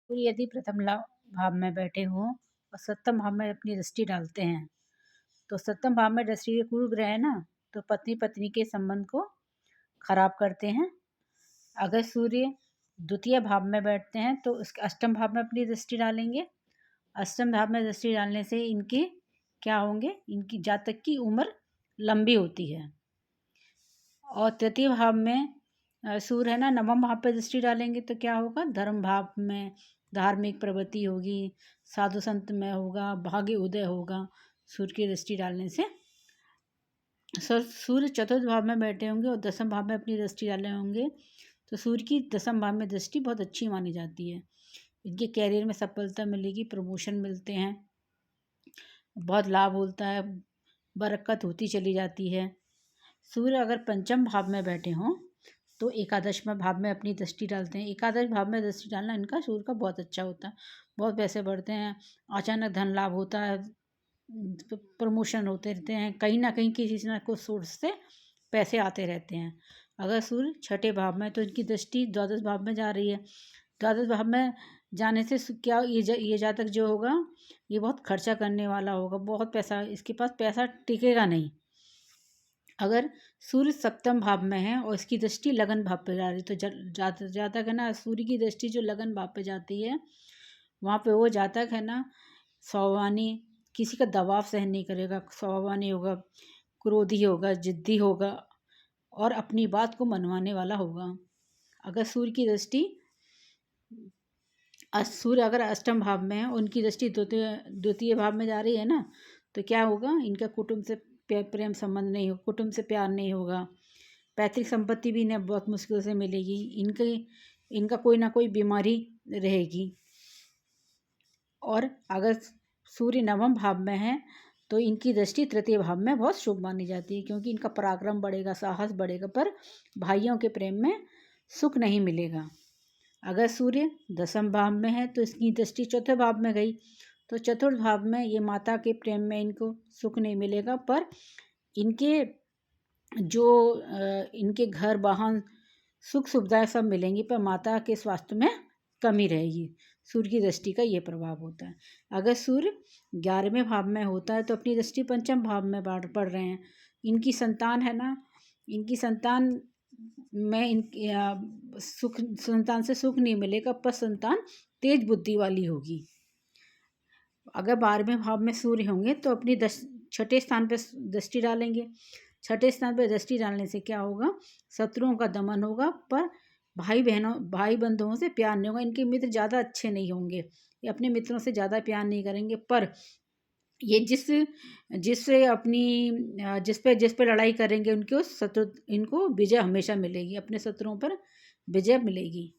सूर्य यदि प्रथम भाव में बैठे हों और सप्तम भाव में अपनी दृष्टि डालते हैं, तो सप्तम भाव में दृष्टि के कुल ग्रह है ना, तो पत्नी पत्नी के संबंध को खराब करते हैं। अगर सूर्य द्वितीय भाव में बैठते हैं तो उसके अष्टम भाव में अपनी दृष्टि डालेंगे। अष्टम भाव में दृष्टि डालने से इनके क्या होंगे, इनकी जातक की उम्र लंबी होती है। और तृतीय भाव में सूर्य है ना, नवम भाव पर दृष्टि डालेंगे तो क्या होगा, धर्म भाव में धार्मिक प्रवृत्ति होगी, साधु संत में होगा, भाग्य उदय होगा सूर्य की दृष्टि डालने से। सूर्य चतुर्थ भाव में बैठे होंगे और दसम भाव में अपनी दृष्टि डाले होंगे तो सूर्य की दसम भाव में दृष्टि बहुत अच्छी मानी जाती है। इनके कैरियर में सफलता मिलेगी, प्रमोशन मिलते हैं, बहुत लाभ होता है, बरकत होती चली जाती है। सूर्य अगर पंचम भाव में बैठे हों तो एकादशवें भाव में अपनी दृष्टि डालते हैं। एकादश भाव में दृष्टि डालना इनका सूर्य का बहुत अच्छा होता है, बहुत पैसे बढ़ते हैं, अचानक धन लाभ होता है, प्रमोशन होते रहते हैं, कहीं ना कहीं किसी ना कुछ सोर्स से पैसे आते रहते हैं। अगर सूर्य छठे भाव में तो इनकी दृष्टि द्वादश भाव में जा रही है। द्वादश भाव में जाने से क्या ये जातक जो होगा ये बहुत खर्चा करने वाला होगा, बहुत पैसा, इसके पास पैसा टिकेगा नहीं। अगर सूर्य सप्तम भाव में है और इसकी दृष्टि लगन भाव पे जा रही तो जातक है ना, सूर्य की दृष्टि जो लगन भाव पे जाती है वहाँ पे वो जातक है ना स्वाभिमानी, किसी का दबाव सहन नहीं करेगा, स्वाभिमानी होगा, क्रोधी होगा, जिद्दी होगा और अपनी बात को मनवाने वाला होगा। अगर सूर्य की दृष्टि सूर्य अगर अष्टम भाव में है, उनकी दृष्टि द्वितीय भाव में जा रही है ना, तो क्या होगा, इनका कुटुंब से प्रेम संबंध नहीं हो, कुटुंब से प्यार नहीं होगा, पैतृक संपत्ति भी इन्हें बहुत मुश्किल से मिलेगी, इनका कोई ना कोई बीमारी रहेगी। और अगर सूर्य नवम भाव में है तो इनकी दृष्टि तृतीय भाव में बहुत शुभ मानी जाती है, क्योंकि इनका पराक्रम बढ़ेगा, साहस बढ़ेगा, पर भाइयों के प्रेम में सुख नहीं मिलेगा। अगर सूर्य दसम भाव में है तो इसकी दृष्टि चौथे भाव में गई, तो चतुर्थ भाव में ये माता के प्रेम में इनको सुख नहीं मिलेगा, पर इनके इनके घर वाहन सुख सुविधाएं सब मिलेंगी, पर माता के स्वास्थ्य में कमी रहेगी। सूर्य की दृष्टि का ये प्रभाव होता है। अगर सूर्य 11वें भाव में होता है तो अपनी दृष्टि पंचम भाव में पड़ रहे हैं। इनकी संतान है ना, इनकी संतान में संतान से सुख नहीं मिलेगा, पर संतान तेज बुद्धि वाली होगी। अगर 12वें भाव में सूर्य होंगे तो अपनी छठे स्थान पर दृष्टि डालेंगे। छठे स्थान पर दृष्टि डालने से क्या होगा, शत्रुओं का दमन होगा, पर भाई बंधुओं से प्यार नहीं होगा। इनके मित्र ज़्यादा अच्छे नहीं होंगे, ये अपने मित्रों से ज़्यादा प्यार नहीं करेंगे, पर ये जिस पे लड़ाई करेंगे इनको विजय हमेशा मिलेगी, अपने शत्रुओं पर विजय मिलेगी।